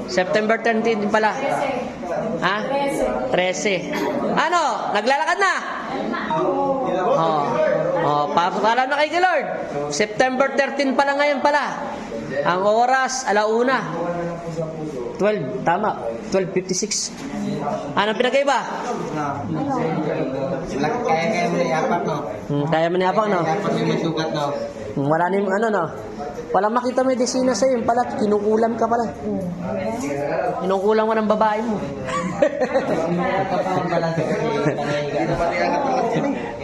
September 13 pala. Ha? 13. Ano? Naglalakad na? Papakala na kay Lord. September 13 pala ngayon pala. Ang oras, 1:12. Tama. 12:56. Anong pinagkaiba? Kaya mo na yapak, no? Kaya mo na yapak, no? Yapak yung may sugat, no? Wala na yung ano, no? Walang makita medisina sa'yo. Yung pala, kinukulam ka pala. Kinukulam mo ng babae mo.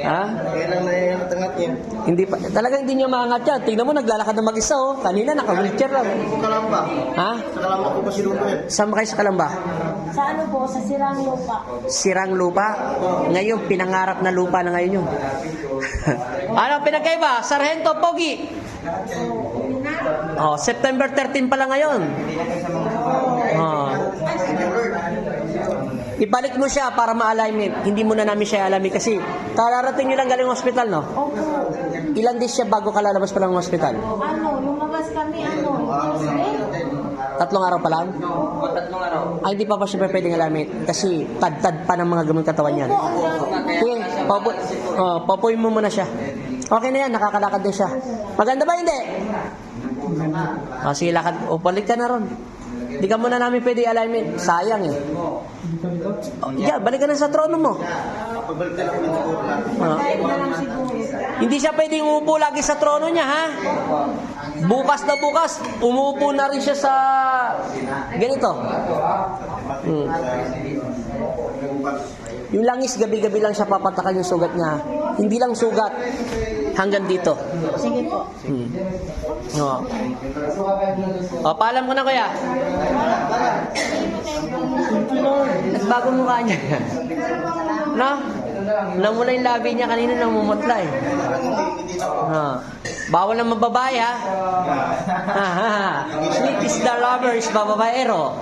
Ha? Kailang na yung tangat niya. Hindi pa, talagang hindi niya maangat yan. Tingnan mo, naglalakad na mag-isa, oh. Kanina, naka-wheelchair lang. Sa Kalamba. Ha? Sa Kalamba ko pa si Ruto yan. Saan ba kayo sa Kalamba? Sa ano po, sa Sirang Lupa. Sirang lupa? Ngayon, pinangarap na lupa na ngayon yun. Ano pinagkaiba? Sargento Pogi. September 13 pala ngayon. Ibalik mo siya para ma-alignment. Hindi mo na namin siya alamin kasi kararating nyo lang galing hospital, no? Opo. Ilan days siya bago kalalabas pa ng hospital? Lumabas kami, Tuesday. 3 araw pa lang? 3 araw. Ay, hindi pa siya pwedeng alamin kasi tad-tad pa ng mga gamang katawan yan. Okay, papuin mo muna siya. Okay na yan, nakakalakad din siya. Maganda ba hindi? Sige, lakad. Balik ka na ron. Hindi ka muna namin pwede alignment. Sayang eh. Balik ka na sa trono mo. Hindi siya pwedeng umupo lagi sa trono niya, ha? Bukas na bukas, umupo na rin siya sa ganito. Yung langis, gabi-gabi lang siya papatakan yung sugat niya. Hindi lang sugat, hanggang dito. Sige po. Paalam ko na, kuya. Nagbago mukha niya. No? Namula yung labi niya kanina, namumutla eh. Bawal na mababae, ha? Sweet is the lovers, bababaero.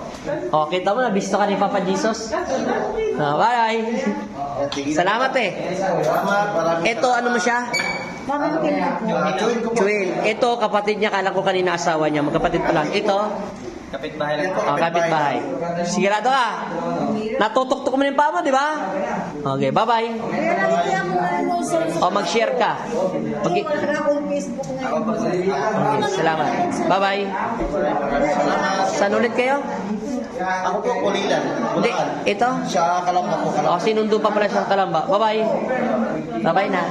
Kita mo, nabisto ka ni Papa Jesus. Bye. Salamat eh. Ito, ano mo siya? Chuin. Ito, kapatid niya, kala ko kanina asawa niya. Magkapatid pa lang. Ito, Kapit-bahay lang. kapit-bahay. Sigurado ka? Natutok-tok mo yung paa mo, di ba? Okay, bye-bye. Mag-share ka. Salamat. Bye-bye. Saan ulit kayo? Ako po, Kulilan. Hindi, ito? Sa Kalamba po. Sinundo pa pala sa Kalamba. Bye-bye. Bye-bye na.